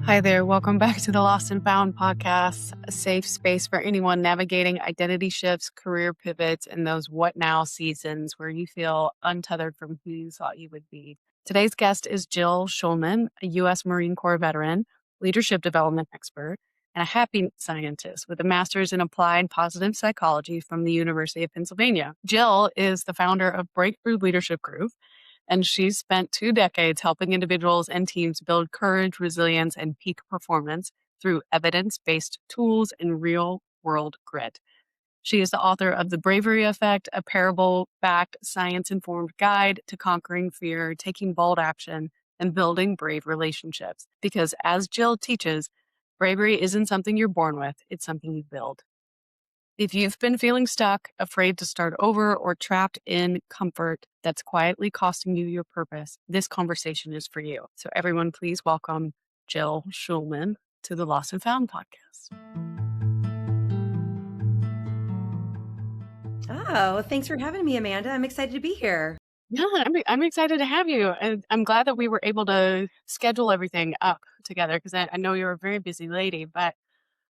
Hi there. Welcome back to the Lost and Found podcast, a safe space for anyone navigating identity shifts, career pivots, and those what now seasons where you feel untethered from who you thought you would be. Today's guest is Jill Schulman, a U.S. Marine Corps veteran, leadership development expert, and a happy scientist with a master's in applied positive psychology from the University of Pennsylvania. Jill is the founder of Breakthrough Leadership Group, and she's spent 2 decades helping individuals and teams build courage, resilience, and peak performance through evidence-based tools and real-world grit. She is the author of The Bravery Effect, a parable-backed, science-informed guide to conquering fear, taking bold action, and building brave relationships. Because as Jill teaches, bravery isn't something you're born with, it's something you build. If you've been feeling stuck, afraid to start over, or trapped in comfort that's quietly costing you your purpose, this conversation is for you. So everyone, please welcome Jill Schulman to the Lost and Found podcast. Oh, thanks for having me, Amanda. I'm excited to be here. Yeah, I'm excited to have you. And I'm glad that we were able to schedule everything up together because I know you're a very busy lady, but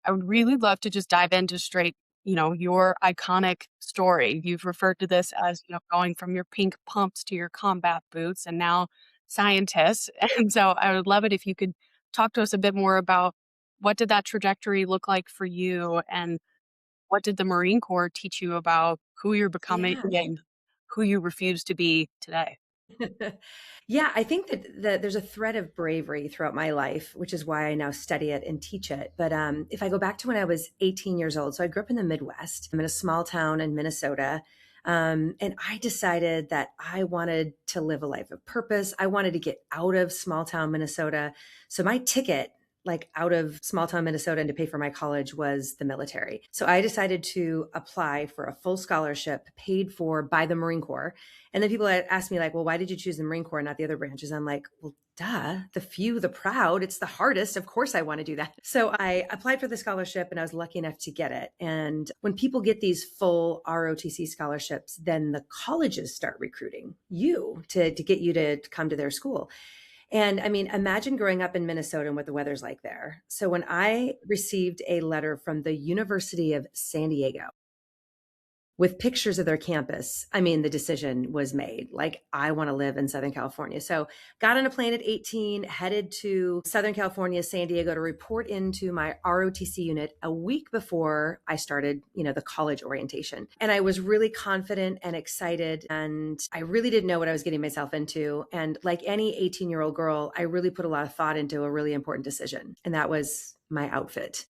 I would really love to just dive into straight, your iconic story. You've referred to this as, going from your pink pumps to your combat boots and now scientists. And so I would love it if you could talk to us a bit more about what did that trajectory look like for you and what did the Marine Corps teach you about who you're becoming Yeah. and who you refuse to be today? Yeah, I think that there's a thread of bravery throughout my life, which is why I now study it and teach it. But if I go back to when I was 18 years old, so I grew up in the Midwest. I'm in a small town in Minnesota. And I decided that I wanted to live a life of purpose. I wanted to get out of small town Minnesota. So my ticket, like out of small town Minnesota and to pay for my college, was the military. So I decided to apply for a full scholarship paid for by the Marine Corps. And then people ask me like, well, why did you choose the Marine Corps and not the other branches? I'm like, well, duh, the few, the proud, it's the hardest. Of course I want to do that. So I applied for the scholarship and I was lucky enough to get it. And when people get these full ROTC scholarships, then the colleges start recruiting you to get you to come to their school. And I mean, imagine growing up in Minnesota and what the weather's like there. So when I received a letter from the University of San Diego with pictures of their campus, I mean, the decision was made. Like, I want to live in Southern California. So got on a plane at 18, headed to Southern California, San Diego to report into my ROTC unit a week before I started, the college orientation. And I was really confident and excited. And I really didn't know what I was getting myself into. And like any 18-year-old girl, I really put a lot of thought into a really important decision. And that was my outfit.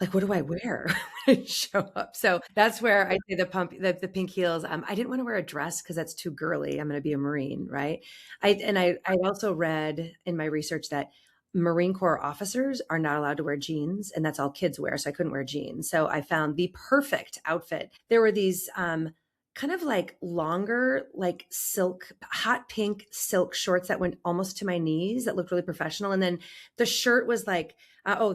Like, what do I wear when I show up? So that's where I say the pink heels. I didn't want to wear a dress because that's too girly. I'm going to be a Marine, right? I also read in my research that Marine Corps officers are not allowed to wear jeans, and that's all kids wear. So I couldn't wear jeans. So I found the perfect outfit. There were these kind of like longer, like silk, hot pink silk shorts that went almost to my knees that looked really professional. And then the shirt was like,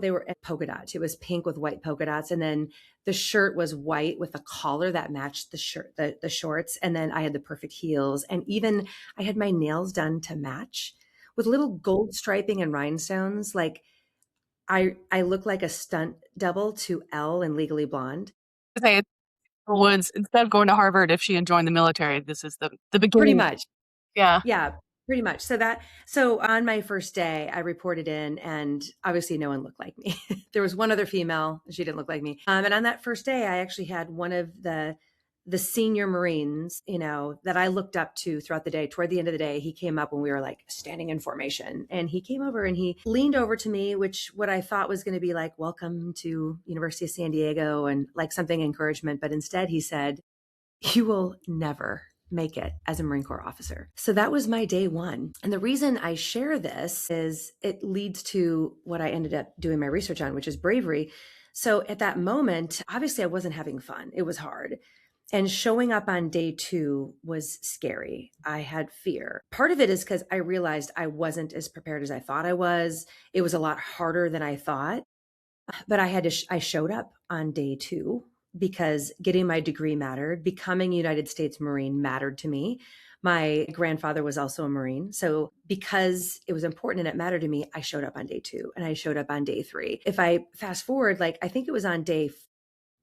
they were polka dots. It was pink with white polka dots. And then the shirt was white with a collar that matched the shirt, the shorts. And then I had the perfect heels. And even I had my nails done to match with little gold striping and rhinestones. Like I look like a stunt double to Elle in Legally Blonde. Say was instead of going to Harvard, if she had joined the military, this is the Pretty beginning. much. Yeah. Yeah, pretty much. So on my first day, I reported in and obviously no one looked like me. There was one other female. She didn't look like me. And on that first day, I actually had one of the senior Marines, that I looked up to throughout the day. Toward the end of the day, he came up when we were like standing in formation, and he came over and he leaned over to me, which what I thought was going to be like, welcome to University of San Diego and like something encouragement. But instead he said, you will never make it as a Marine Corps officer. So that was my day one. And the reason I share this is it leads to what I ended up doing my research on, which is bravery. So at that moment, obviously I wasn't having fun. It was hard. And showing up on day two was scary. I had fear. Part of it is because I realized I wasn't as prepared as I thought I was. It was a lot harder than I thought. But I showed up on day two because getting my degree mattered. Becoming a United States Marine mattered to me. My grandfather was also a Marine. So because it was important and it mattered to me, I showed up on day 2 and I showed up on day 3. If I fast forward, like I think it was on day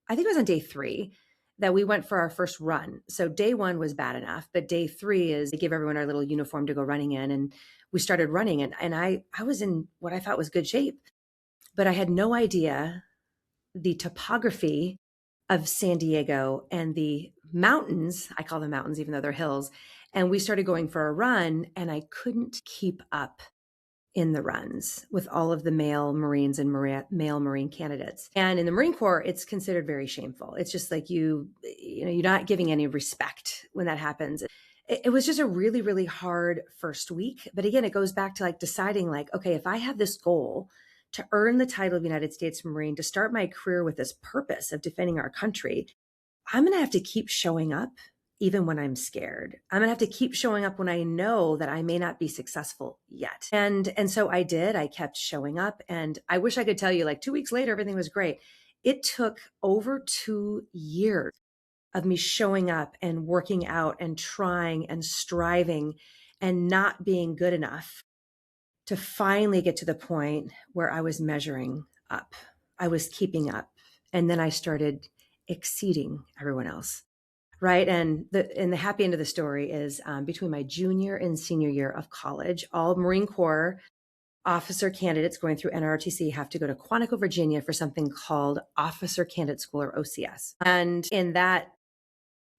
3 that we went for our first run. So day 1 was bad enough, but day 3 is they give everyone our little uniform to go running in. And we started running and I was in what I thought was good shape, but I had no idea the topography of San Diego and the mountains. I call them mountains, even though they're hills. And we started going for a run and I couldn't keep up in the runs with all of the male Marines and male Marine candidates. And in the Marine Corps, it's considered very shameful. It's just like you're not giving any respect when that happens. It was just a really, really hard first week. But again, it goes back to like deciding like, okay, if I have this goal to earn the title of United States Marine, to start my career with this purpose of defending our country, I'm going to have to keep showing up even when I'm scared. I'm going to have to keep showing up when I know that I may not be successful yet. And so I did. I kept showing up and I wish I could tell you like 2 weeks later everything was great. It took over 2 years of me showing up and working out and trying and striving and not being good enough to finally get to the point where I was measuring up. I was keeping up. And then I started exceeding everyone else. Right. And the happy end of the story is between my junior and senior year of college, all Marine Corps officer candidates going through NROTC have to go to Quantico, Virginia for something called Officer Candidate School or OCS. And in that,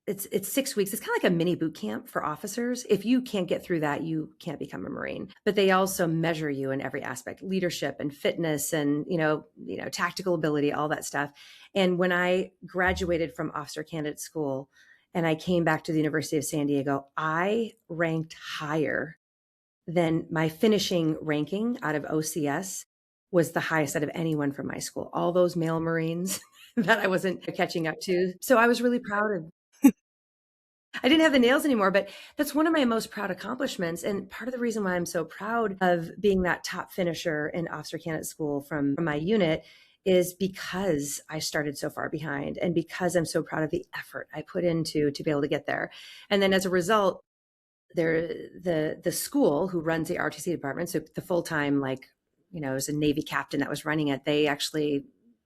it's 6 weeks. It's kind of like a mini boot camp for officers. If you can't get through that, you can't become a Marine. But they also measure you in every aspect, leadership and fitness and, tactical ability, all that stuff. And when I graduated from Officer Candidate School and I came back to the University of San Diego, I ranked higher than my finishing ranking out of OCS was the highest out of anyone from my school. All those male Marines that I wasn't catching up to. So I was really proud of. I didn't have the nails anymore, but that's one of my most proud accomplishments. And part of the reason why I'm so proud of being that top finisher in Officer Candidate School from my unit is because I started so far behind and because I'm so proud of the effort I put into to be able to get there. And then as a result, the school who runs the RTC department, so the full-time, it was a Navy captain that was running it,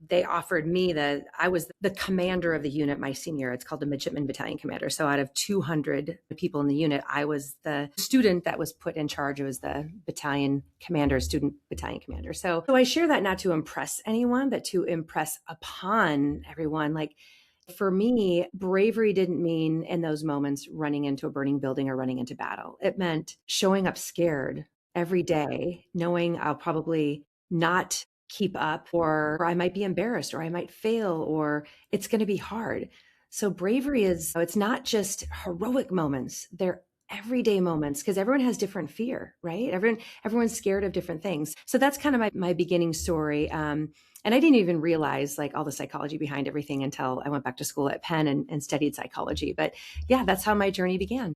they offered me I was the commander of the unit my senior year. It's called the Midshipman Battalion Commander. So out of 200 people in the unit, I was the student that was put in charge. It was the battalion commander, student battalion commander. So I share that not to impress anyone, but to impress upon everyone. Like for me, bravery didn't mean in those moments running into a burning building or running into battle. It meant showing up scared every day, knowing I'll probably not keep up, or I might be embarrassed, or I might fail, or it's going to be hard. So bravery it's not just heroic moments. They're everyday moments because everyone has different fear, right? Everyone's scared of different things. So that's kind of my beginning story. And I didn't even realize like all the psychology behind everything until I went back to school at Penn and studied psychology. But yeah, that's how my journey began.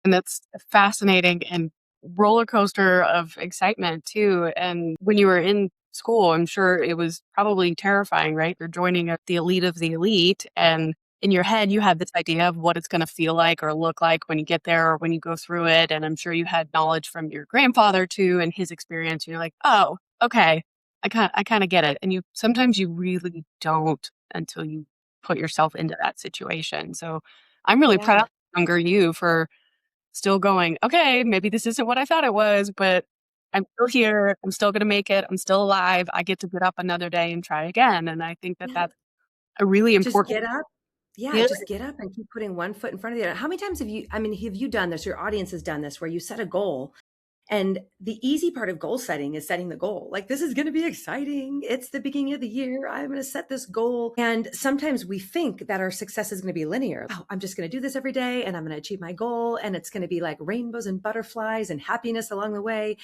And that's fascinating and roller coaster of excitement too. And when you were in school, I'm sure it was probably terrifying, right? You're joining the elite of the elite. And in your head, you have this idea of what it's going to feel like or look like when you get there or when you go through it. And I'm sure you had knowledge from your grandfather too and his experience. You're like, oh, okay, I kind of get it. And sometimes you really don't until you put yourself into that situation. So I'm really proud Yeah. of younger you for still going, okay, maybe this isn't what I thought it was, but I'm still here. I'm still going to make it. I'm still alive. I get to get up another day and try again. And I think that Yeah. that's a really Just important get up. Yeah, feeling. just get up and keep putting one foot in front of the other. How many times have you done this? Your audience has done this where you set a goal. And the easy part of goal setting is setting the goal. Like, this is going to be exciting. It's the beginning of the year. I'm going to set this goal. And sometimes we think that our success is going to be linear. Oh, I'm just going to do this every day and I'm going to achieve my goal. And it's going to be like rainbows and butterflies and happiness along the way.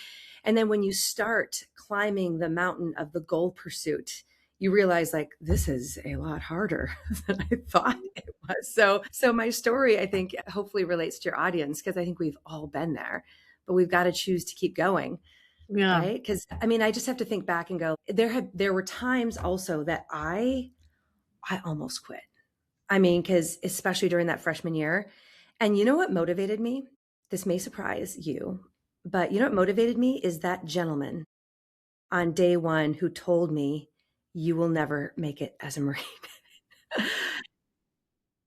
And then when you start climbing the mountain of the goal pursuit, you realize like this is a lot harder than I thought it was. So my story, I think, hopefully relates to your audience because I think we've all been there, but we've got to choose to keep going, Yeah. right? Because I just have to think back and go, there were times also that I almost quit. Because especially during that freshman year, and you know what motivated me? This may surprise you, but you know what motivated me is that gentleman on day one who told me, "You will never make it as a Marine."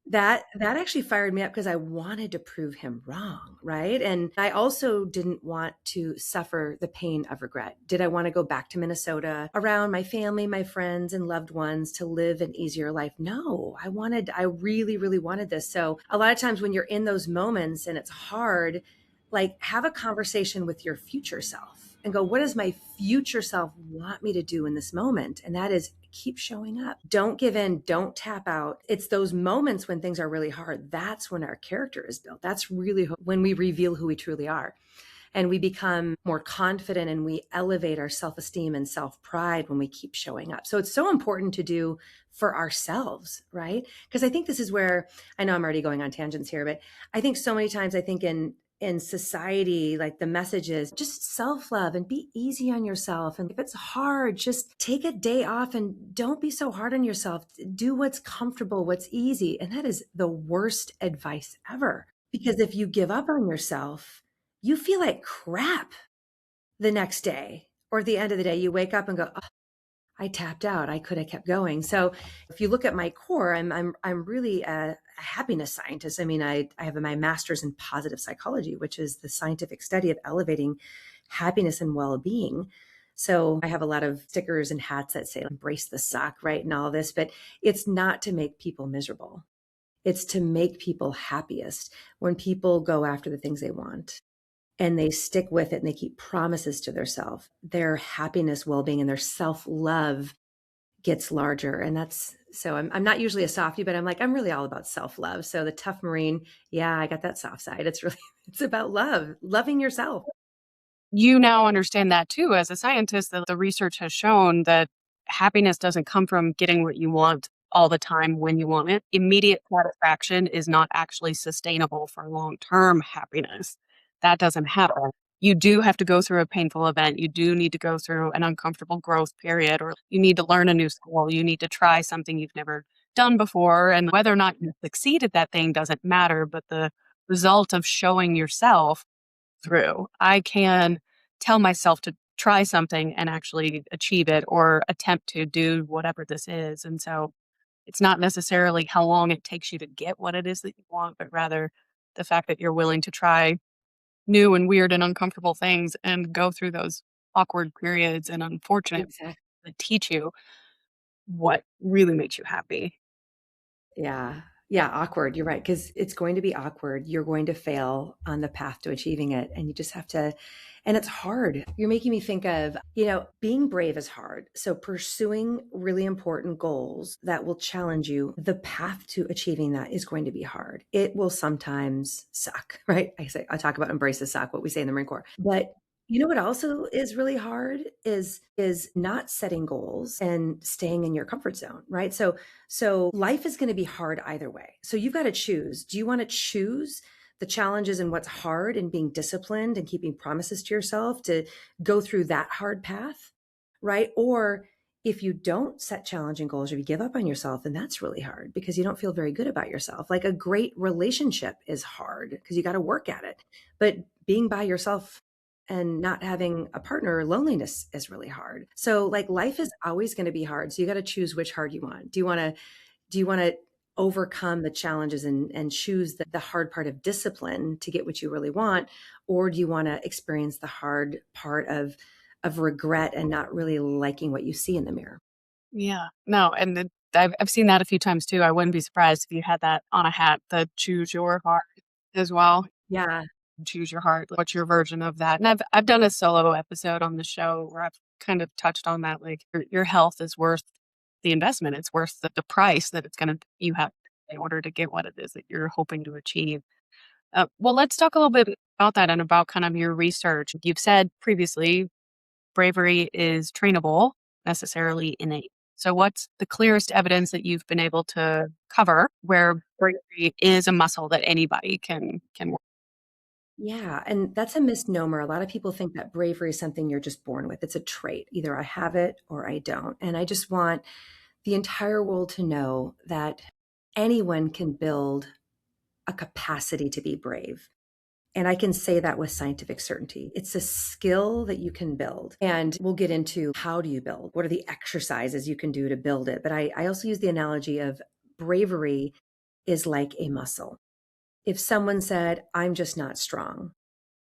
That actually fired me up because I wanted to prove him wrong, right? And I also didn't want to suffer the pain of regret. Did I want to go back to Minnesota around my family, my friends, and loved ones to live an easier life? No, I really, really wanted this. So a lot of times when you're in those moments and it's hard, like have a conversation with your future self and go, what does my future self want me to do in this moment? And that is keep showing up. Don't give in. Don't tap out. It's those moments when things are really hard. That's when our character is built. That's really when we reveal who we truly are. And we become more confident and we elevate our self esteem and self pride when we keep showing up. So it's so important to do for ourselves, right? Because I think this is where I know I'm already going on tangents here, but I think so many times I think in society, like the message is just self love and be easy on yourself. And if it's hard, just take a day off and don't be so hard on yourself. Do what's comfortable, what's easy. And that is the worst advice ever. Because if you give up on yourself, you feel like crap the next day or at the end of the day. You wake up and go, oh, I tapped out. I could have kept going. So if you look at my core, I'm really a happiness scientist. I mean, I have my master's in positive psychology, which is the scientific study of elevating happiness and well-being. So I have a lot of stickers and hats that say embrace the suck, right? And all this, but it's not to make people miserable. It's to make people happiest when people go after the things they want and they stick with it and they keep promises to themselves. Their happiness, well-being, and their self-love gets larger. And that's so I'm not usually a softie, but I'm really all about self-love. So the tough Marine, yeah, I got that soft side. It's really it's about love, loving yourself. You now understand that too as a scientist, that the research has shown that happiness doesn't come from getting what you want all the time when you want it. Immediate satisfaction is not actually sustainable for long-term happiness. That doesn't happen. You do have to go through a painful event. You do need to go through an uncomfortable growth period, or you need to learn a new skill. You need to try something you've never done before. And whether or not you succeed at that thing doesn't matter, but the result of showing yourself through. I can tell myself to try something and actually achieve it or attempt to do whatever this is. And so it's not necessarily how long it takes you to get what it is that you want, but rather the fact that you're willing to try new and weird and uncomfortable things and go through those awkward periods and unfortunate Exactly. that teach you what really makes you happy. Yeah. Yeah, awkward. You're right. Because it's going to be awkward. You're going to fail on the path to achieving it. And you just have to, and it's hard. You're making me think of, being brave is hard. So pursuing really important goals that will challenge you, the path to achieving that is going to be hard. It will sometimes suck, right? I talk about embrace the suck, what we say in the Marine Corps. But you know what also is really hard is not setting goals and staying in your comfort zone, right? So life is going to be hard either way. So you've got to choose. Do you want to choose the challenges and what's hard and being disciplined and keeping promises to yourself to go through that hard path, right? Or if you don't set challenging goals or you give up on yourself, then that's really hard because you don't feel very good about yourself. Like a great relationship is hard because you got to work at it. But being by yourself and not having a partner, loneliness is really hard. So like life is always going to be hard. So you got to choose which hard you want. Do you want to overcome the challenges and choose the hard part of discipline to get what you really want? Or do you want to experience the hard part of regret and not really liking what you see in the mirror? Yeah. No, and I've seen that a few times too. I wouldn't be surprised if you had that on a hat, the choose your heart as well. Yeah. Choose your heart. What's your version of that? And I've done a solo episode on the show where I've kind of touched on that. Like your health is worth the investment. It's worth the price that it's gonna you have in order to get what it is that you're hoping to achieve. Well, let's talk a little bit about that and about kind of your research. You've said previously bravery is trainable, necessarily innate. So, what's the clearest evidence that you've been able to cover where bravery is a muscle that anybody can work? Yeah, and that's a misnomer. A lot of people think that bravery is something you're just born with. It's a trait. Either I have it or I don't. And I just want the entire world to know that anyone can build a capacity to be brave. And I can say that with scientific certainty. It's a skill that you can build. And we'll get into how do you build? What are the exercises you can do to build it? But I also use the analogy of bravery is like a muscle. If someone said, I'm just not strong,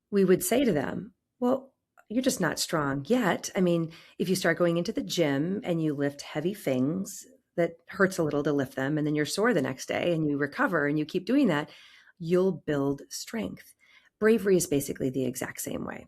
we would say to them, well, you're just not strong yet. I mean, if you start going into the gym and you lift heavy things that hurts a little to lift them, and then you're sore the next day and you recover and you keep doing that, you'll build strength. Bravery is basically the exact same way.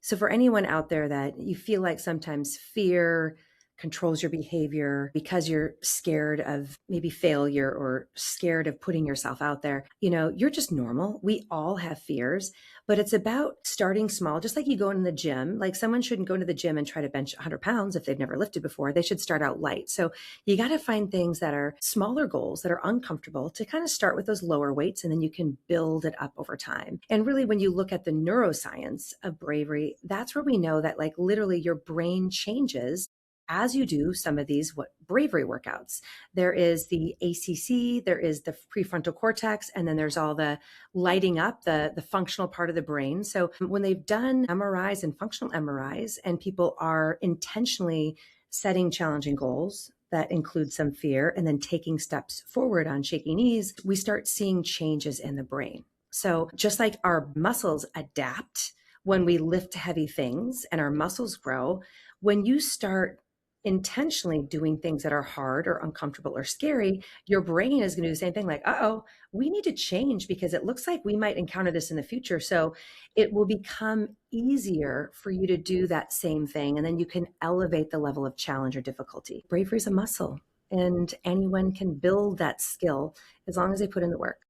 So, for anyone out there that you feel like sometimes fear controls your behavior because you're scared of maybe failure or scared of putting yourself out there, you're just normal. We all have fears, but it's about starting small, just like you go in the gym. Like someone shouldn't go into the gym and try to bench 100 pounds if they've never lifted before. They should start out light. So you got to find things that are smaller goals that are uncomfortable to kind of start with those lower weights, and then you can build it up over time. And really, when you look at the neuroscience of bravery, that's where we know that like literally your brain changes as you do some of these bravery workouts. There is the ACC, there is the prefrontal cortex, and then there's all the lighting up the functional part of the brain. So when they've done MRIs and functional MRIs, and people are intentionally setting challenging goals that include some fear and then taking steps forward on shaky knees, we start seeing changes in the brain. So just like our muscles adapt when we lift heavy things and our muscles grow, when you start intentionally doing things that are hard or uncomfortable or scary, your brain is going to do the same thing. Like, uh-oh, we need to change because it looks like we might encounter this in the future. So it will become easier for you to do that same thing. And then you can elevate the level of challenge or difficulty. Bravery is a muscle, and anyone can build that skill as long as they put in the work.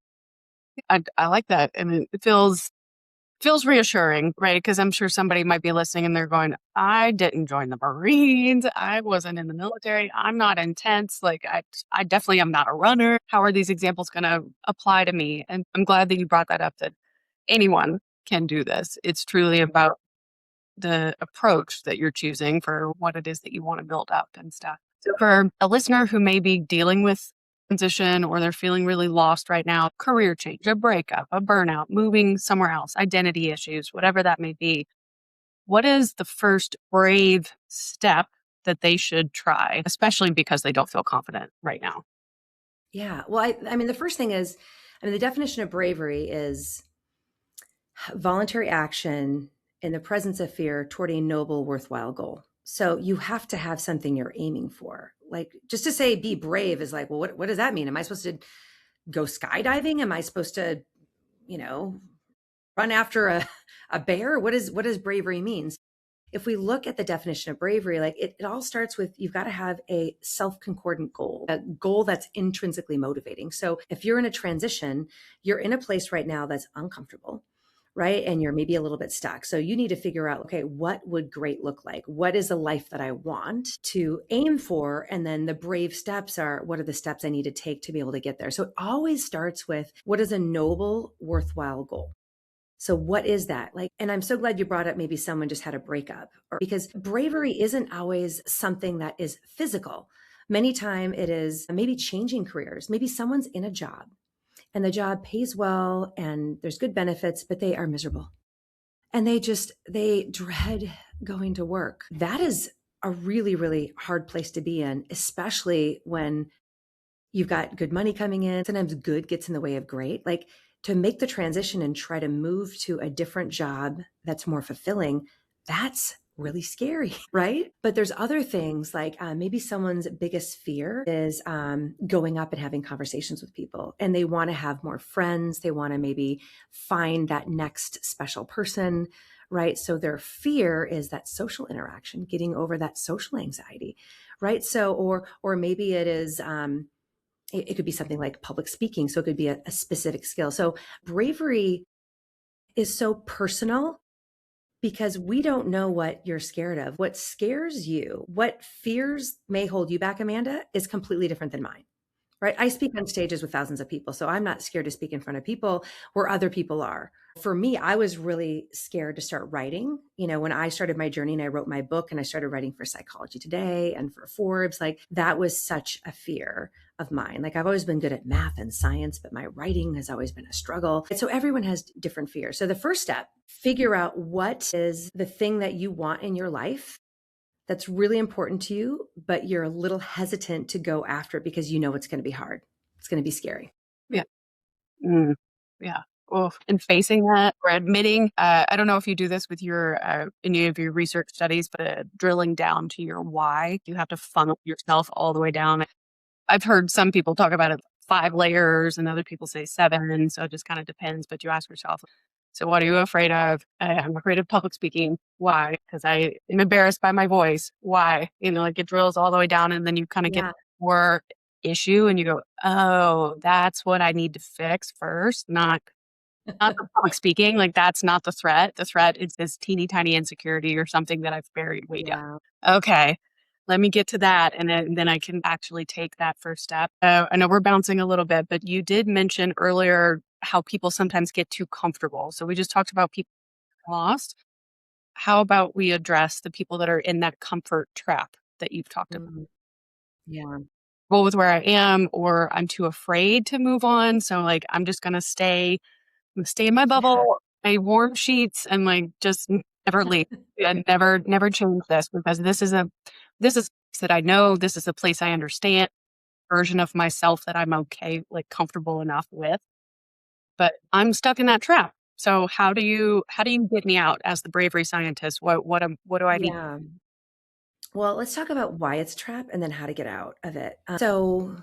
I like that. And it feels reassuring, right? Because I'm sure somebody might be listening and they're going, I didn't join the Marines. I wasn't in the military. I'm not intense. Like I definitely am not a runner. How are these examples going to apply to me? And I'm glad that you brought that up, that anyone can do this. It's truly about the approach that you're choosing for what it is that you want to build up and stuff. So for a listener who may be dealing with transition, or they're feeling really lost right now, career change, a breakup, a burnout, moving somewhere else, identity issues, whatever that may be, what is the first brave step that they should try, especially because they don't feel confident right now? Yeah. Well, I mean, the first thing is, the definition of bravery is voluntary action in the presence of fear toward a noble, worthwhile goal. So you have to have something you're aiming for. Like just to say be brave is like, well, what does that mean? Am I supposed to go skydiving? Am I supposed to, you know, run after a bear? What does bravery mean? If we look at the definition of bravery, like it all starts with you've got to have a self-concordant goal, a goal that's intrinsically motivating. So if you're in a transition, you're in a place right now that's uncomfortable, right? And you're maybe a little bit stuck. So you need to figure out, okay, what would great look like? What is a life that I want to aim for? And then the brave steps are, what are the steps I need to take to be able to get there? So it always starts with what is a noble, worthwhile goal? So what is that? Like, and I'm so glad you brought up maybe someone just had a breakup, or because bravery isn't always something that is physical. Many times it is maybe changing careers. Maybe someone's in a job and the job pays well and there's good benefits, but they are miserable. And they dread going to work. That is a really, really hard place to be in, especially when you've got good money coming in. Sometimes good gets in the way of great. Like to make the transition and try to move to a different job that's more fulfilling, that's really scary, right? But there's other things like maybe someone's biggest fear is going up and having conversations with people, and they want to have more friends. They want to maybe find that next special person, right? So their fear is that social interaction, getting over that social anxiety, right? So, or maybe it is, it could be something like public speaking. So it could be a specific skill. So bravery is so personal because we don't know what you're scared of. What scares you, what fears may hold you back, Amanda, is completely different than mine. right? I speak on stages with thousands of people, so I'm not scared to speak in front of people where other people are. For me, I was really scared to start writing. When I started my journey and I wrote my book and I started writing for Psychology Today and for Forbes, like that was such a fear of mine. Like I've always been good at math and science, but my writing has always been a struggle. And so everyone has different fears. So the first step, figure out what is the thing that you want in your life that's really important to you, but you're a little hesitant to go after it because you know it's going to be hard. It's going to be scary. Yeah. Mm. Yeah. Well, and facing that or admitting, I don't know if you do this with your any of your research studies, but drilling down to your why. You have to funnel yourself all the way down. I've heard some people talk about it 5 layers and other people say 7. So it just kind of depends. But you ask yourself, so what are you afraid of? I'm afraid of public speaking. Why? Because I am embarrassed by my voice. Why? Like it drills all the way down and then you kind of get Yeah. more issue and you go, oh, that's what I need to fix first, not the public speaking. Like that's not the threat. The threat is this teeny tiny insecurity or something that I've buried way down. Yeah. Okay. Let me get to that. And then I can actually take that first step. I know we're bouncing a little bit, but you did mention earlier how people sometimes get too comfortable. So we just talked about people lost. How about we address the people that are in that comfort trap that you've talked about? Mm, yeah. Well, with where I am, or I'm too afraid to move on. So like I'm just gonna stay in my Yeah. bubble, my warm sheets, and like just never leave and never change this because this is that I know, this is a place I understand, version of myself that I'm okay, like comfortable enough with. But I'm stuck in that trap. So how do you get me out as the bravery scientist? What do I need? Yeah. Well, let's talk about why it's a trap and then how to get out of it. So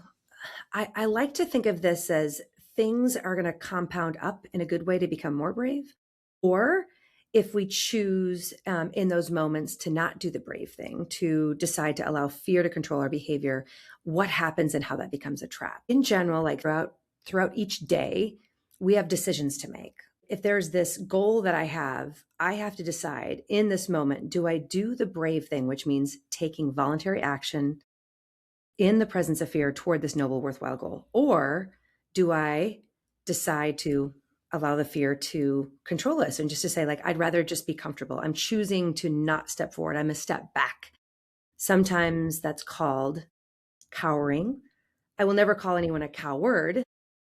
I like to think of this as things are going to compound up in a good way to become more brave. Or if we choose in those moments to not do the brave thing, to decide to allow fear to control our behavior, what happens and how that becomes a trap. In general, like throughout each day, we have decisions to make. If there's this goal that I have to decide in this moment, do I do the brave thing, which means taking voluntary action in the presence of fear toward this noble, worthwhile goal? Or do I decide to allow the fear to control us and just to say, like, I'd rather just be comfortable. I'm choosing to not step forward. I'm a step back. Sometimes that's called cowering. I will never call anyone a coward,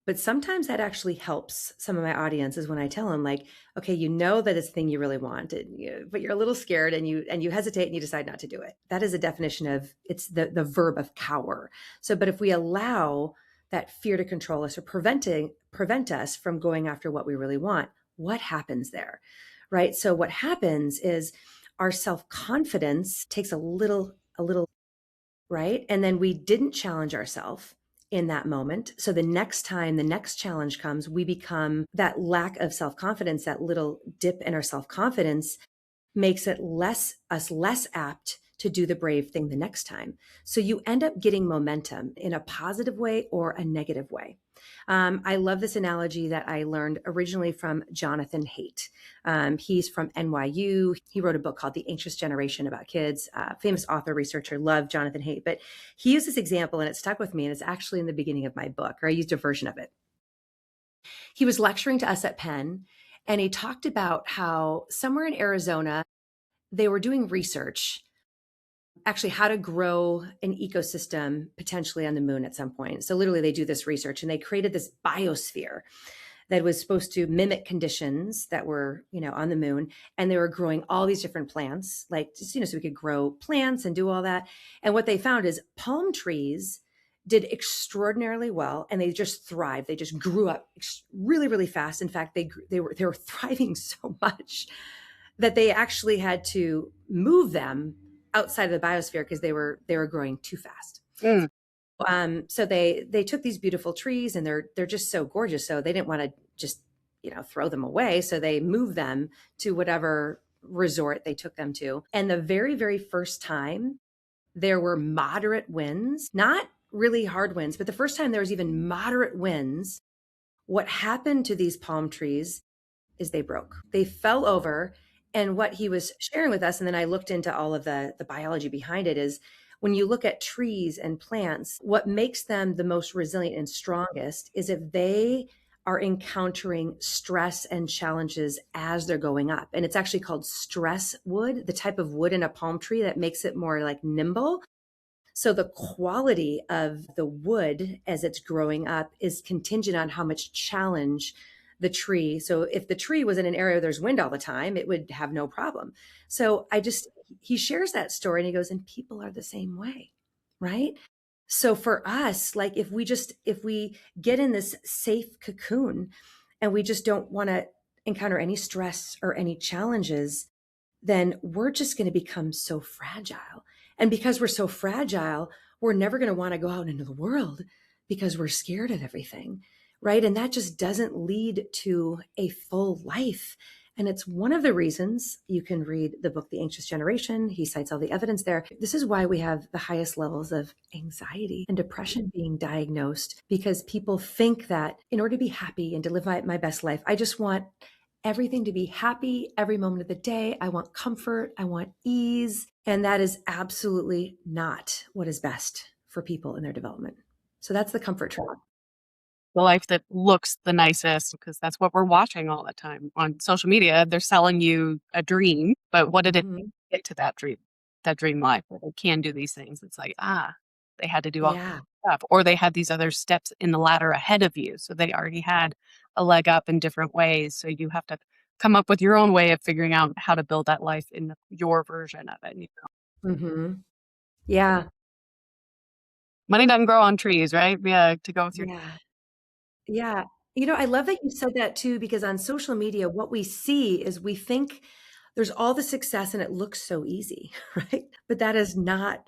but sometimes that actually helps some of my audiences when I tell them, like, okay, you know that it's the thing you really want, but you're a little scared and you hesitate and you decide not to do it. That is a definition of, it's the verb of cower. So, but if we allow that fear to control us or prevent us from going after what we really want, what happens there, right? So what happens is our self-confidence takes a little, right? And then we didn't challenge ourselves in that moment. So the next time the next challenge comes, we become that lack of self-confidence, that little dip in our self-confidence makes it less apt to do the brave thing the next time. So you end up getting momentum in a positive way or a negative way. I love this analogy that I learned originally from Jonathan Haidt. He's from NYU. He wrote a book called The Anxious Generation about kids. Famous author, researcher, love Jonathan Haidt. But he used this example and it stuck with me. And it's actually in the beginning of my book, or I used a version of it. He was lecturing to us at Penn and he talked about how somewhere in Arizona, they were doing research, actually how to grow an ecosystem potentially on the moon at some point. So literally they do this research and they created this biosphere that was supposed to mimic conditions that were, on the moon. And they were growing all these different plants, like, just, so we could grow plants and do all that. And what they found is palm trees did extraordinarily well and they just thrived. They just grew up really, really fast. In fact, they were thriving so much that they actually had to move them outside of the biosphere because they were growing too fast. Mm. So they took these beautiful trees and they're just so gorgeous. So they didn't want to just throw them away. So they moved them to whatever resort they took them to. And the very, very first time there were moderate winds, not really hard winds, but the first time there was even moderate winds, what happened to these palm trees is they broke. They fell over. And what he was sharing with us, and then I looked into all of the biology behind it, is when you look at trees and plants, what makes them the most resilient and strongest is if they are encountering stress and challenges as they're going up. And it's actually called stress wood, the type of wood in a palm tree that makes it more like nimble. So the quality of the wood as it's growing up is contingent on how much challenge the tree. So if the tree was in an area where there's wind all the time, it would have no problem. So he shares that story and he goes, and people are the same way, right? So for us, like if we get in this safe cocoon and we just don't want to encounter any stress or any challenges, then we're just going to become so fragile. And because we're so fragile, we're never going to want to go out into the world because we're scared of everything, right? And that just doesn't lead to a full life. And it's one of the reasons you can read the book, The Anxious Generation. He cites all the evidence there. This is why we have the highest levels of anxiety and depression being diagnosed, because people think that in order to be happy and to live my best life, I just want everything to be happy every moment of the day. I want comfort. I want ease. And that is absolutely not what is best for people in their development. So that's the comfort trap. The life that looks the nicest, because that's what we're watching all the time on social media. They're selling you a dream, but what did it take to get to that dream life where they can do these things? It's like, they had to do all Yeah. stuff, or they had these other steps in the ladder ahead of you. So they already had a leg up in different ways. So you have to come up with your own way of figuring out how to build that life in your version of it. Mm-hmm. Yeah. Money doesn't grow on trees, right? Yeah, to go with your Yeah. Yeah. I love that you said that too, because on social media, what we see is we think there's all the success and it looks so easy, right? But that is not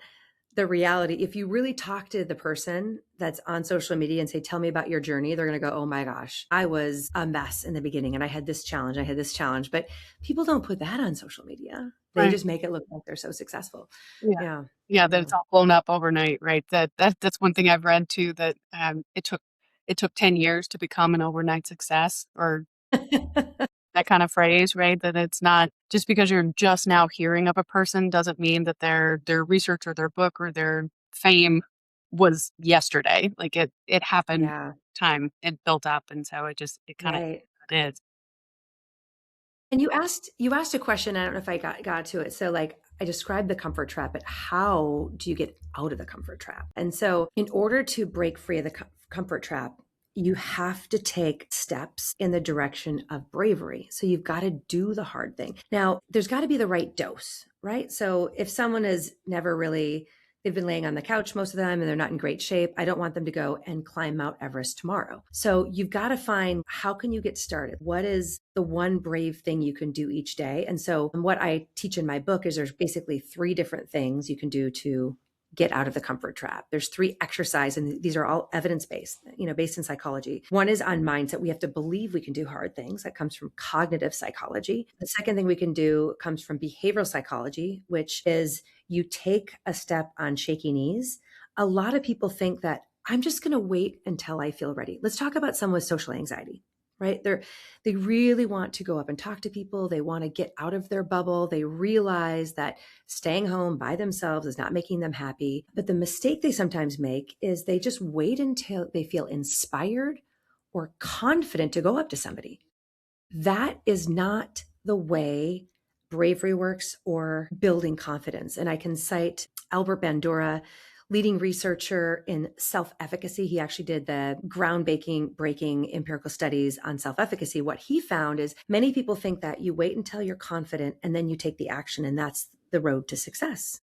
the reality. If you really talk to the person that's on social media and say, tell me about your journey, they're going to go, oh my gosh, I was a mess in the beginning and I had this challenge, I had this challenge. But people don't put that on social media. They right. just make it look like they're so successful. Yeah. Yeah. Yeah, that Yeah. it's all blown up overnight, right? That's one thing I've read too, that it took 10 years to become an overnight success, or that kind of phrase, right? That it's not just because you're just now hearing of a person doesn't mean that their research or their book or their fame was yesterday. Like it happened Yeah. time, it built up, and so it kind of Right. is. And you asked a question. I don't know if I got to it. So like I described the comfort trap, but how do you get out of the comfort trap? And so in order to break free of the comfort trap, you have to take steps in the direction of bravery. So you've got to do the hard thing. Now, there's got to be the right dose, right? So if someone is never really they've been laying on the couch most of the time and they're not in great shape, I don't want them to go and climb Mount Everest tomorrow. So you've got to find, how can you get started? What is the one brave thing you can do each day? And so what I teach in my book is there's basically 3 different things you can do to get out of the comfort trap. There's 3 exercises, and these are all evidence-based, based in psychology. One is on mindset. We have to believe we can do hard things. That comes from cognitive psychology. The second thing we can do comes from behavioral psychology, which is you take a step on shaky knees. A lot of people think that I'm just going to wait until I feel ready. Let's talk about someone with social anxiety, right? They really want to go up and talk to people. They want to get out of their bubble. They realize that staying home by themselves is not making them happy. But the mistake they sometimes make is they just wait until they feel inspired or confident to go up to somebody. That is not the way bravery works or building confidence. And I can cite Albert Bandura, leading researcher in self-efficacy. He actually did the breaking empirical studies on self-efficacy. What he found is many people think that you wait until you're confident and then you take the action, and that's the road to success,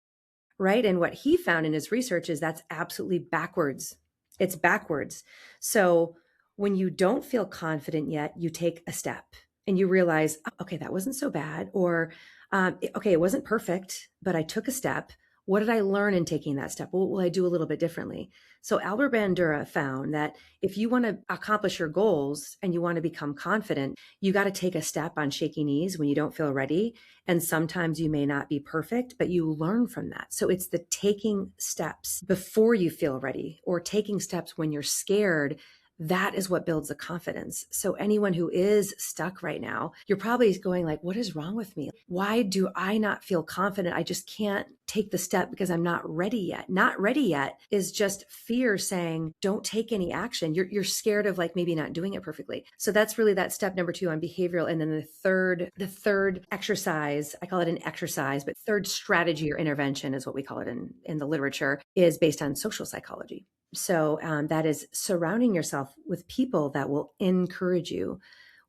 right? And what he found in his research is that's absolutely backwards. It's backwards. So when you don't feel confident yet, you take a step and you realize, "Oh, okay, that wasn't so bad," or okay, it wasn't perfect, but I took a step. What did I learn in taking that step? What will I do a little bit differently? So Albert Bandura found that if you want to accomplish your goals and you want to become confident, you got to take a step on shaky knees when you don't feel ready. And sometimes you may not be perfect, but you learn from that. So it's the taking steps before you feel ready, or taking steps when you're scared. that is what builds the confidence. So anyone who is stuck right now, you're probably going like, what is wrong with me? Why do I not feel confident? I just can't take the step because I'm not ready yet. Not ready yet is just fear saying, don't take any action. You're scared of like maybe not doing it perfectly. So that's really that step number 2 on behavioral. And then the third exercise, I call it an exercise, but third strategy or intervention is what we call it in the literature, is based on social psychology. So that is surrounding yourself with people that will encourage you,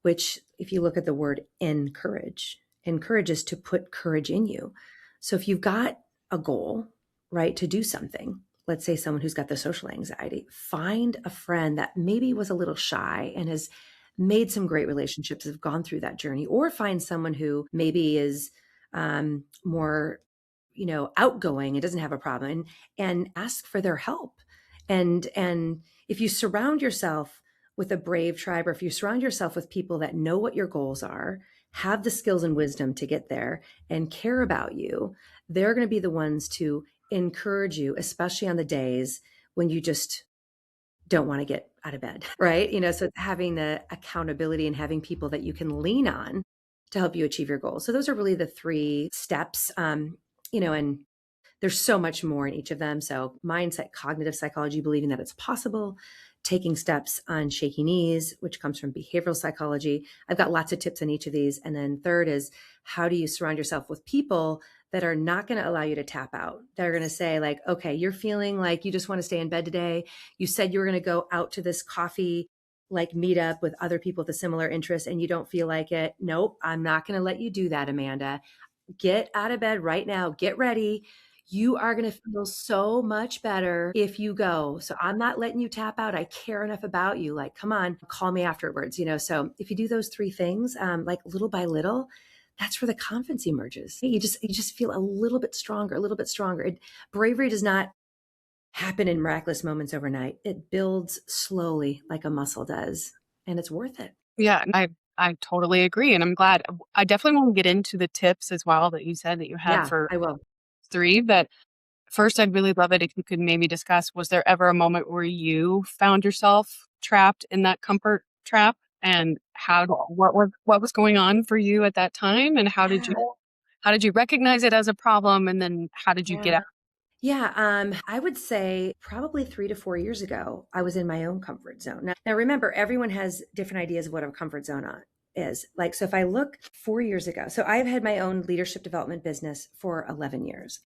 which if you look at the word encourage is to put courage in you. So if you've got a goal, right, to do something, let's say someone who's got the social anxiety, find a friend that maybe was a little shy and has made some great relationships, have gone through that journey, or find someone who maybe is more, outgoing and doesn't have a problem, and ask for their help. And if you surround yourself with a brave tribe, or if you surround yourself with people that know what your goals are, have the skills and wisdom to get there, and care about you, they're going to be the ones to encourage you, especially on the days when you just don't want to get out of bed, right? So having the accountability and having people that you can lean on to help you achieve your goals. So those are really the 3 steps, and there's so much more in each of them. So mindset, cognitive psychology, believing that it's possible, taking steps on shaky knees, which comes from behavioral psychology. I've got lots of tips on each of these. And then third is, how do you surround yourself with people that are not going to allow you to tap out? They're going to say like, okay, you're feeling like you just want to stay in bed today. You said you were going to go out to this coffee like meet up with other people with a similar interest and you don't feel like it. Nope, I'm not going to let you do that, Amanda. Get out of bed right now. Get ready. You are going to feel so much better if you go. So I'm not letting you tap out. I care enough about you. Like, come on, call me afterwards. So if you do those 3 things, like little by little, that's where the confidence emerges. You just feel a little bit stronger, a little bit stronger. Bravery does not happen in miraculous moments overnight. It builds slowly like a muscle does, and it's worth it. Yeah, I totally agree, and I'm glad. I definitely want to get into the tips as well that you said that you had Yeah, for I will. 3, but first, I'd really love it if you could maybe discuss, was there ever a moment where you found yourself trapped in that comfort trap? And what was going on for you at that time? And Yeah. how did you recognize it as a problem? And then how did you get Yeah. out? Yeah, I would say probably 3 to 4 years ago, I was in my own comfort zone. Now remember, everyone has different ideas of what a comfort zone is. Like, so if I look 4 years ago, so I've had my own leadership development business for 11 years.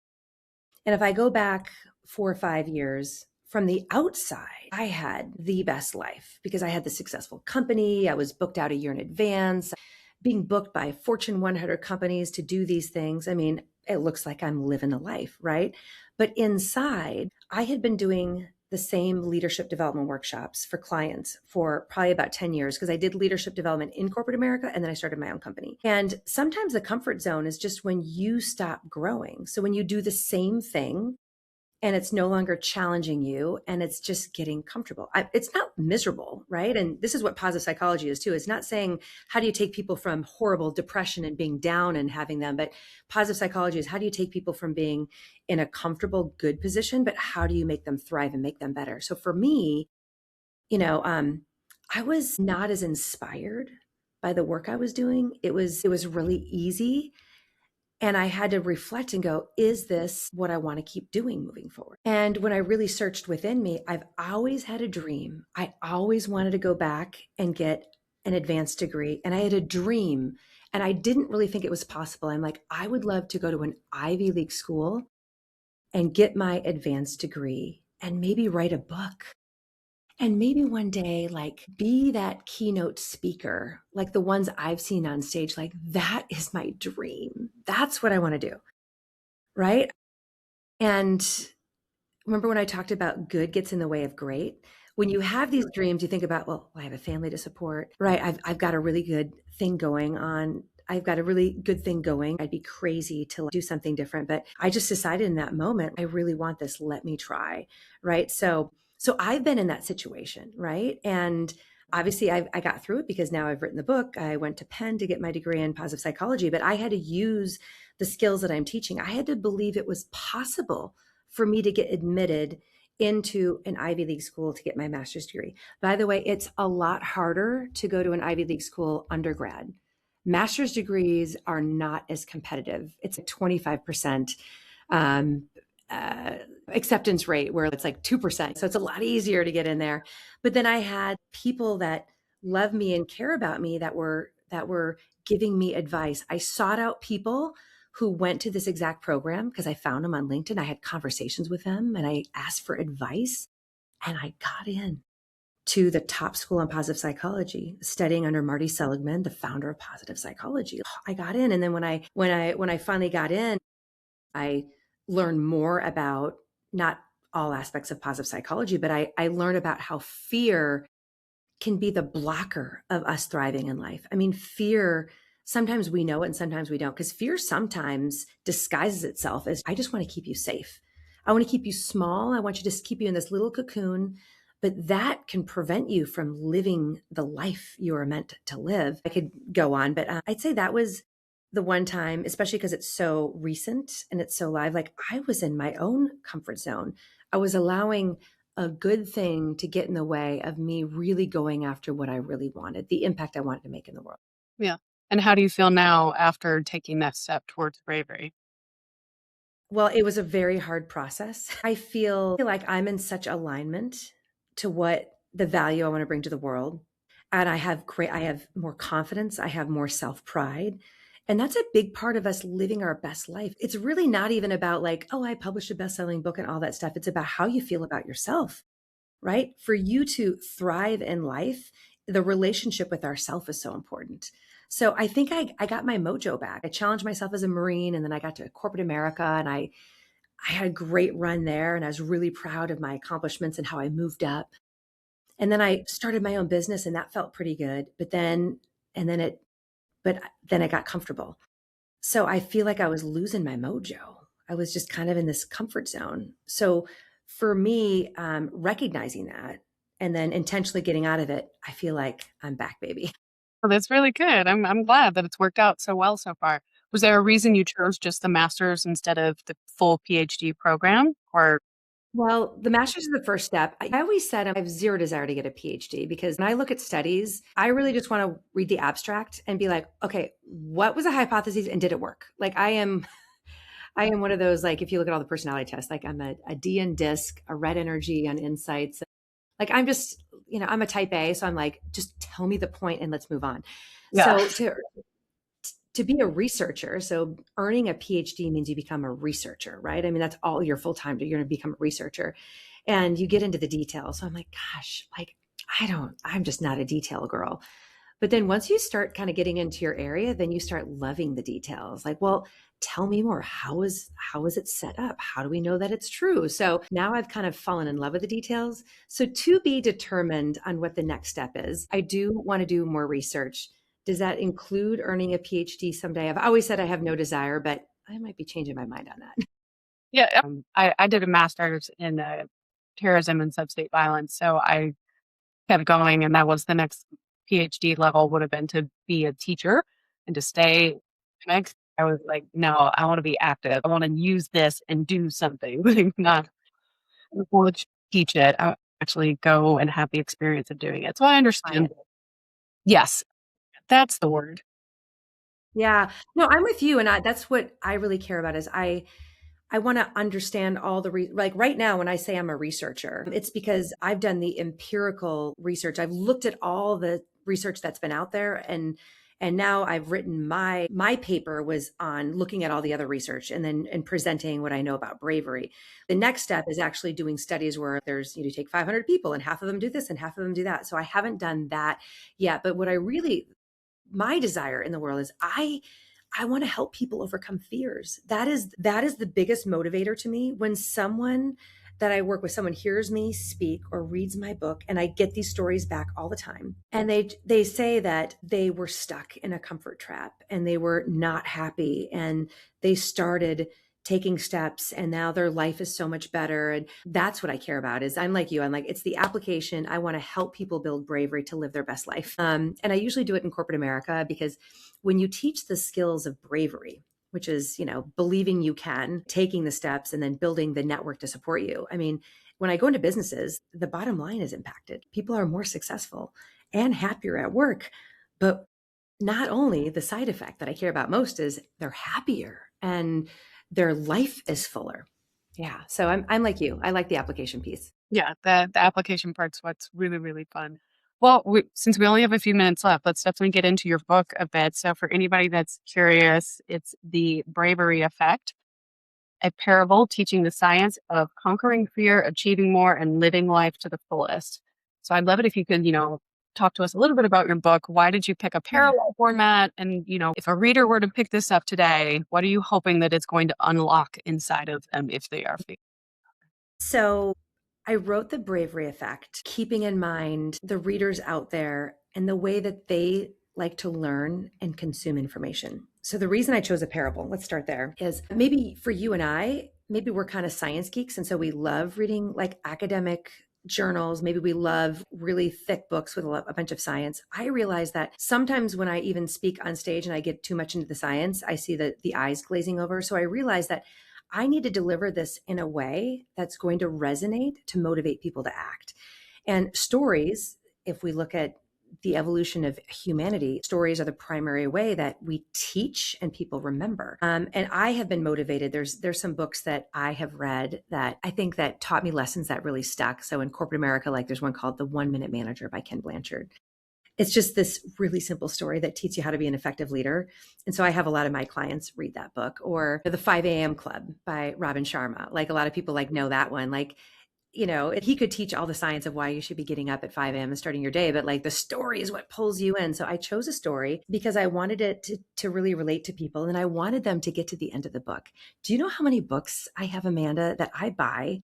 And if I go back 4 or 5 years from the outside, I had the best life because I had the successful company. I was booked out a year in advance, being booked by Fortune 100 companies to do these things. I mean, it looks like I'm living a life, right? But inside, I had been doing the same leadership development workshops for clients for probably about 10 years because I did leadership development in corporate America and then I started my own company. And sometimes the comfort zone is just when you stop growing. So when you do the same thing and it's no longer challenging you and it's just getting comfortable. It's not miserable, right? And this is what positive psychology is too. It's not saying how do you take people from horrible depression and being down and having them, but positive psychology is how do you take people from being in a comfortable, good position, but how do you make them thrive and make them better? So for me, I was not as inspired by the work I was doing. It was really easy. And I had to reflect and go, is this what I want to keep doing moving forward? And when I really searched within me, I've always had a dream. I always wanted to go back and get an advanced degree. And I had a dream and I didn't really think it was possible. I'm like, I would love to go to an Ivy League school and get my advanced degree and maybe write a book. And maybe one day, like, be that keynote speaker, like the ones I've seen on stage, like, that is my dream. That's what I want to do. Right. And remember when I talked about good gets in the way of great? When you have these dreams, you think about, well, I have a family to support, right? I've got a really good thing going on. I've got a really good thing going. I'd be crazy to do something different. But I just decided in that moment, I really want this. Let me try. Right. So I've been in that situation. Right. And obviously I got through it because now I've written the book. I went to Penn to get my degree in positive psychology, but I had to use the skills that I'm teaching. I had to believe it was possible for me to get admitted into an Ivy League school to get my master's degree. By the way, it's a lot harder to go to an Ivy League school undergrad. Master's degrees are not as competitive. It's a 25% um, acceptance rate where it's like 2%. So it's a lot easier to get in there. But then I had people that love me and care about me that were giving me advice. I sought out people who went to this exact program because I found them on LinkedIn. I had conversations with them and I asked for advice and I got in to the top school on positive psychology, studying under Marty Seligman, the founder of positive psychology. I got in. And then when I finally got in, I learned more about not all aspects of positive psychology, but I learned about how fear can be the blocker of us thriving in life. I mean, fear, sometimes we know it and sometimes we don't, because fear sometimes disguises itself as, I just want to keep you safe. I want to keep you small. I want you to just keep you in this little cocoon. But that can prevent you from living the life you are meant to live. I could go on, but I'd say that was the one time, especially because it's so recent and it's so live, like I was in my own comfort zone. I was allowing a good thing to get in the way of me really going after what I really wanted, the impact I wanted to make in the world. Yeah. And how do you feel now after taking that step towards bravery? Well, it was a very hard process. I feel like I'm in such alignment to what the value I want to bring to the world. And I have more confidence. I have more self-pride. And that's a big part of us living our best life. It's really not even about like, oh, I published a best-selling book and all that stuff. It's about how you feel about yourself, right? For you to thrive in life, the relationship with ourself is so important. So I think I got my mojo back. I challenged myself as a Marine and then I got to corporate America and I had a great run there and I was really proud of my accomplishments and how I moved up. And then I started my own business and that felt pretty good. And then but then I got comfortable. So I feel like I was losing my mojo. I was just kind of in this comfort zone. So for me, recognizing that and then intentionally getting out of it, I feel like I'm back, baby. Well, that's really good. I'm glad that it's worked out so well so far. Was there a reason you chose just the master's instead of the full PhD program? Or Well, the master's is the first step. I always said I have zero desire to get a PhD because when I look at studies, I really just want to read the abstract and be like, okay, what was a hypothesis and did it work? Like I am one of those, like, if you look at all the personality tests, like I'm a D in DISC, a red energy on insights. Like I'm just, I'm a type A. So I'm like, just tell me the point and let's move on. yeah. So to be a researcher, so earning a PhD means you become a researcher, right? I mean, that's all your full time. You're going to become a researcher and you get into the details. So I'm like, gosh, like, I'm just not a detail girl. But then once you start kind of getting into your area, then you start loving the details. Like, well, tell me more. How is it set up? How do we know that it's true? So now I've kind of fallen in love with the details. So to be determined on what the next step is, I do want to do more research. Does that include earning a PhD someday? I've always said I have no desire, but I might be changing my mind on that. Yeah. I did a master's in terrorism and substate violence. So I kept going, and that was the next PhD level would have been to be a teacher and to stay next. I was like, no, I want to be active. I want to use this and do something, like not teach it. I actually go and have the experience of doing it. So I Apply understand. it. Yes, that's the word. Yeah. No, I'm with you. And that's what I really care about is I want to understand all like right now when I say I'm a researcher, it's because I've done the empirical research. I've looked at all the research that's been out there and now I've written my paper was on looking at all the other research and then and presenting what I know about bravery. The next step is actually doing studies where there's you take 500 people and half of them do this and half of them do that. So I haven't done that yet, but what I really my desire in the world is I want to help people overcome fears. That is the biggest motivator to me when someone that I work with someone hears me speak or reads my book and I get these stories back all the time and they say that they were stuck in a comfort trap and they were not happy and they started taking steps and now their life is so much better and that's what I care about is I'm like you I'm like it's the application. I want to help people build bravery to live their best life and I usually do it in corporate America because when you teach the skills of bravery which is, believing you can, taking the steps, and then building the network to support you. I mean, when I go into businesses, the bottom line is impacted. People are more successful and happier at work. But not only the side effect that I care about most is they're happier and their life is fuller. Yeah. So I'm like you. I like the application piece. Yeah, the application part's what's really, really fun. Well, since we only have a few minutes left, let's definitely get into your book a bit. So for anybody that's curious, it's The Bravery Effect, a parable teaching the science of conquering fear, achieving more, and living life to the fullest. So I'd love it if you could, talk to us a little bit about your book. Why did you pick a Yeah. parallel format? And, if a reader were to pick this up today, what are you hoping that it's going to unlock inside of them if they are feeling? So I wrote The Bravery Effect, keeping in mind the readers out there and the way that they like to learn and consume information. So the reason I chose a parable, let's start there, is maybe for you and I, maybe we're kind of science geeks. And so we love reading like academic journals. Maybe we love really thick books with a bunch of science. I realize that sometimes when I even speak on stage and I get too much into the science, I see the eyes glazing over. So I realize that I need to deliver this in a way that's going to resonate to motivate people to act. And stories, if we look at the evolution of humanity, stories are the primary way that we teach and people remember. And I have been motivated. There's some books that I have read that I think that taught me lessons that really stuck. So in corporate America, like there's one called The 1 Minute Manager by Ken Blanchard. It's just this really simple story that teaches you how to be an effective leader. And so I have a lot of my clients read that book, or The 5 a.m. Club by Robin Sharma. Like a lot of people know that one. Like, he could teach all the science of why you should be getting up at 5 a.m. and starting your day, but like the story is what pulls you in. So I chose a story because I wanted it to really relate to people. And I wanted them to get to the end of the book. Do you know how many books I have, Amanda, that I buy?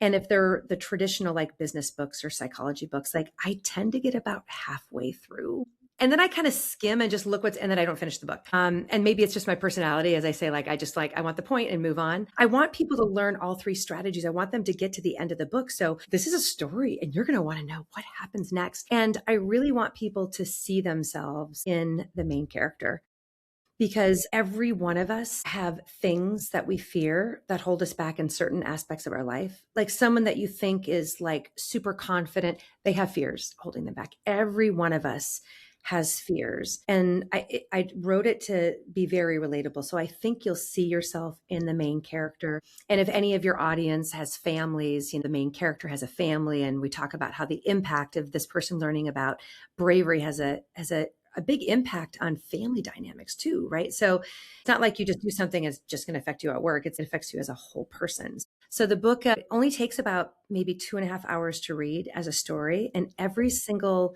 And if they're the traditional like business books or psychology books, like I tend to get about halfway through. And then I kind of skim and just look and then I don't finish the book. And maybe it's just my personality. As I say, like, I want the point and move on. I want people to learn all three strategies. I want them to get to the end of the book. So this is a story and you're going to want to know what happens next. And I really want people to see themselves in the main character, because every one of us have things that we fear that hold us back in certain aspects of our life. Like someone that you think is like super confident, they have fears holding them back. Every one of us has fears. And I wrote it to be very relatable. So I think you'll see yourself in the main character. And if any of your audience has families, the main character has a family, and we talk about how the impact of this person learning about bravery has a big impact on family dynamics too, right? So it's not like you just do something that's just going to affect you at work. It affects you as a whole person. So the book only takes about maybe 2.5 hours to read as a story. And every single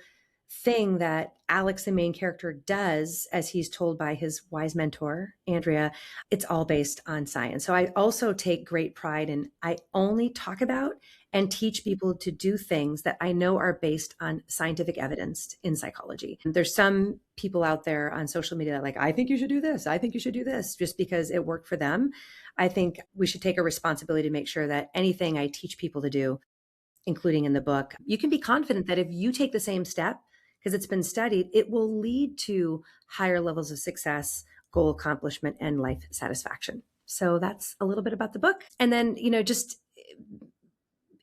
thing that Alex, the main character, does, as he's told by his wise mentor, Andrea, it's all based on science. So I also take great pride in, I only talk about and teach people to do things that I know are based on scientific evidence in psychology. There's some people out there on social media that I think you should do this. I think you should do this just because it worked for them. I think we should take a responsibility to make sure that anything I teach people to do, including in the book, you can be confident that if you take the same step, because it's been studied, it will lead to higher levels of success, goal accomplishment, and life satisfaction. So that's a little bit about the book. And then, just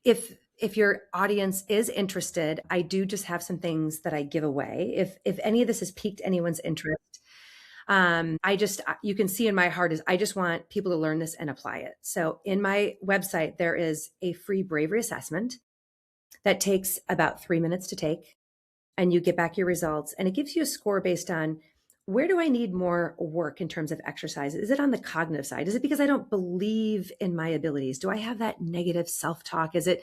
if your audience is interested, I do just have some things that I give away. If any of this has piqued anyone's interest, you can see in my heart is I just want people to learn this and apply it. So in my website, there is a free bravery assessment that takes about 3 minutes to take, and you get back your results, and it gives you a score based on, where do I need more work in terms of exercise? Is it on the cognitive side? Is it because I don't believe in my abilities? Do I have that negative self-talk? Is it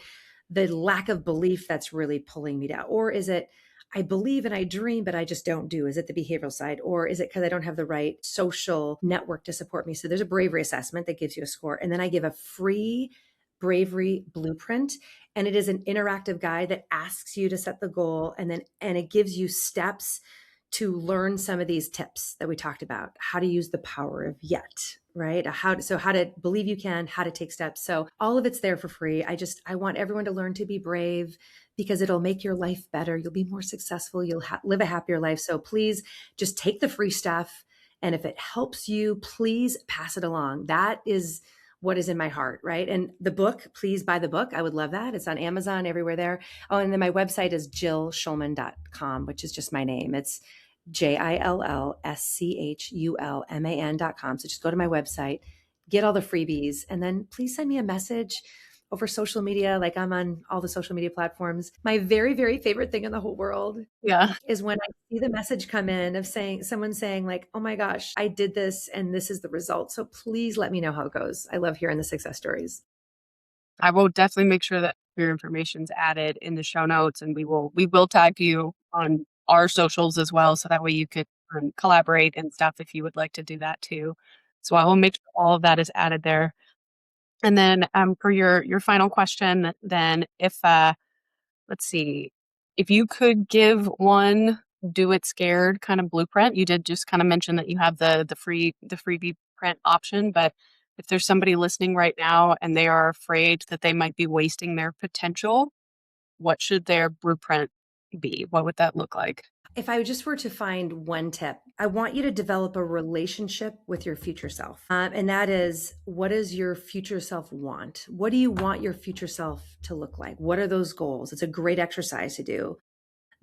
the lack of belief that's really pulling me down? Or is it, I believe and I dream, but I just don't do? Is it the behavioral side? Or is it because I don't have the right social network to support me? So there's a bravery assessment that gives you a score. And then I give a free bravery blueprint. And it is an interactive guide that asks you to set the goal. And it gives you steps to learn some of these tips that we talked about, how to use the power of yet, right? How to believe you can, how to take steps. So all of it's there for free. I want everyone to learn to be brave, because it'll make your life better. You'll be more successful. You'll live a happier life. So please just take the free stuff And if it helps you, please pass it along. That is what is in my heart, right? And the book, please buy the book. I would love that. It's on Amazon, everywhere there. Oh, and then my website is jillschulman.com, which is just my name. It's JILLSCHULMAN.com. So just go to my website, get all the freebies, and then please send me a message over social media. Like I'm on all the social media platforms. My very, very favorite thing in the whole world Yeah. is when I see the message come in of someone saying like, oh my gosh, I did this and this is the result. So please let me know how it goes. I love hearing the success stories. I will definitely make sure that your information's added in the show notes, and we will tag you on our socials as well, so that way you could collaborate and stuff if you would like to do that too. So I will make sure all of that is added there. And then for your final question, then if let's see, if you could give one do it scared kind of blueprint, you did just kind of mention that you have the freebie print option, but if there's somebody listening right now and they are afraid that they might be wasting their potential, what should their blueprint be? What would that look like? If I just were to find one tip, I want you to develop a relationship with your future self. And that is, what does your future self want? What do you want your future self to look like? What are those goals? It's a great exercise to do.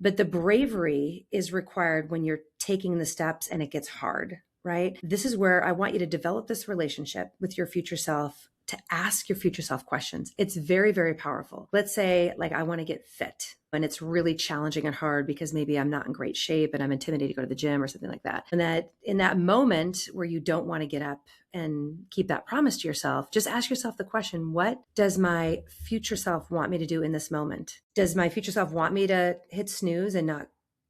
But the bravery is required when you're taking the steps and it gets hard, right? This is where I want you to develop this relationship with your future self, to ask your future self questions. It's very, very powerful. Let's say, like, I want to get fit and it's really challenging and hard because maybe I'm not in great shape and I'm intimidated to go to the gym or something like that. And that in that moment where you don't want to get up and keep that promise to yourself, just ask yourself the question, what does my future self want me to do in this moment? Does my future self want me to hit snooze and not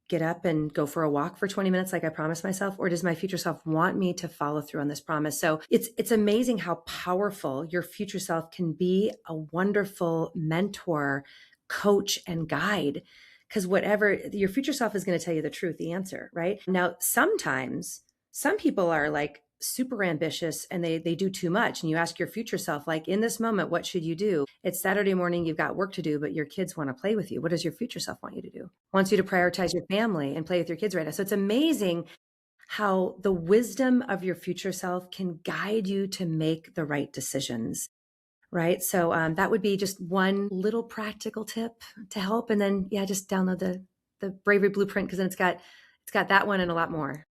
get up and go for a walk for 20 minutes like I promised myself? Or does my future self want me to follow through on this promise? So it's amazing how powerful your future self can be, a wonderful mentor, coach, and guide. Because whatever your future self is going to tell you the truth, the answer, right? Now, sometimes some people are like super ambitious and they do too much. And you ask your future self, like, in this moment, what should you do? It's Saturday morning, you've got work to do, but your kids want to play with you. What does your future self want you to do? Wants you to prioritize your family and play with your kids right now. So it's amazing how the wisdom of your future self can guide you to make the right decisions. Right. So that would be just one little practical tip to help. And then, yeah, just download the Bravery Blueprint, because then it's got that one and a lot more.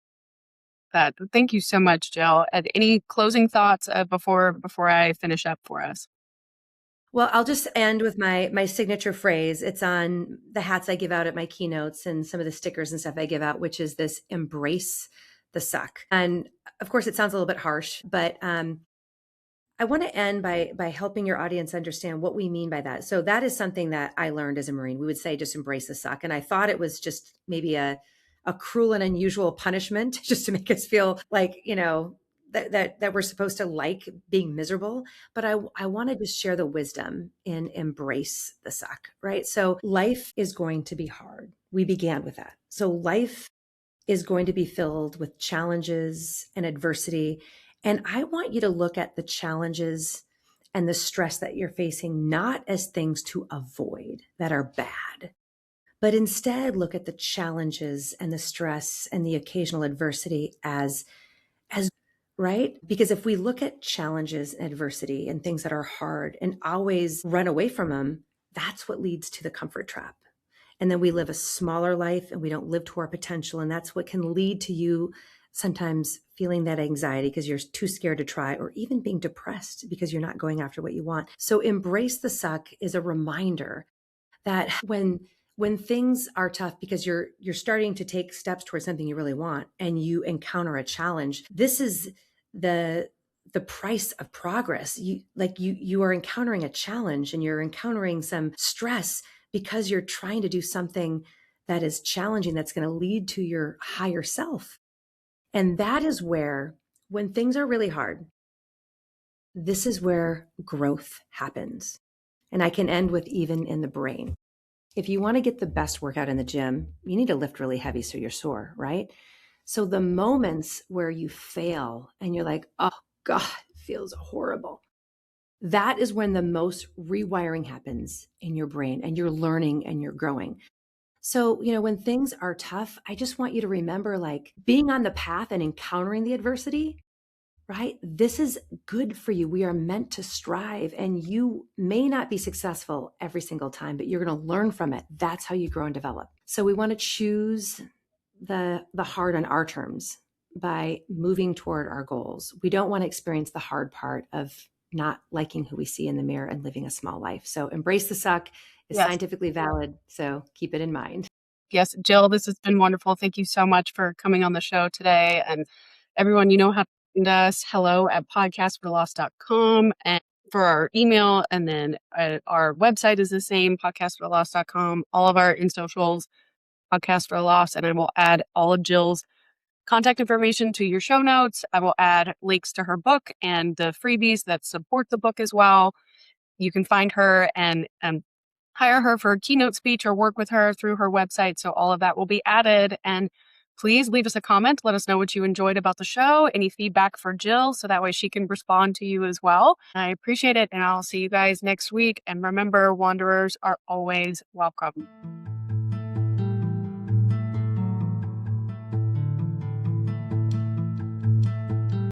Thank you so much, Jill. Any closing thoughts before I finish up for us? Well, I'll just end with my signature phrase. It's on the hats I give out at my keynotes and some of the stickers and stuff I give out, which is this: embrace the suck. And of course, it sounds a little bit harsh, but I want to end by helping your audience understand what we mean by that. So that is something that I learned as a Marine. We would say, just embrace the suck. And I thought it was just maybe a cruel and unusual punishment just to make us feel like, that we're supposed to like being miserable. But I want to just share the wisdom in embrace the suck, right? So life is going to be hard. We began with that. So life is going to be filled with challenges and adversity. And I want you to look at the challenges and the stress that you're facing not as things to avoid that are bad, but instead look at the challenges and the stress and the occasional adversity as right? Because if we look at challenges and adversity and things that are hard and always run away from them, that's what leads to the comfort trap. And then we live a smaller life and we don't live to our potential. And that's what can lead to you sometimes feeling that anxiety because you're too scared to try, or even being depressed because you're not going after what you want. So embrace the suck is a reminder that when things are tough because you're starting to take steps towards something you really want and you encounter a challenge, this is the price of progress. You are encountering a challenge and you're encountering some stress because you're trying to do something that is challenging, that's going to lead to your higher self. And that is where, when things are really hard, this is where growth happens. And I can end with even in the brain. If you want to get the best workout in the gym, you need to lift really heavy so you're sore, right? So the moments where you fail and you're like, oh God, it feels horrible, that is when the most rewiring happens in your brain and you're learning and you're growing. So, when things are tough, I just want you to remember like being on the path and encountering the adversity, right? This is good for you. We are meant to strive, and you may not be successful every single time, but you're going to learn from it. That's how you grow and develop. So we want to choose the hard on our terms by moving toward our goals. We don't want to experience the hard part of not liking who we see in the mirror and living a small life. So embrace the suck is Yes. scientifically valid. So keep it in mind. Yes, Jill, this has been wonderful. Thank you so much for coming on the show today. And everyone, you know how to find us, hello@podcastforlost.com, and for our email. And then our website is the same, podcastforlost.com. All of our in socials, Podcast for Lost. And I will add all of Jill's contact information to your show notes. I will add links to her book and the freebies that support the book as well. You can find her and hire her for a keynote speech or work with her through her website. So all of that will be added. And please leave us a comment. Let us know what you enjoyed about the show, any feedback for Jill, so that way she can respond to you as well. I appreciate it. And I'll see you guys next week. And remember, wanderers are always welcome.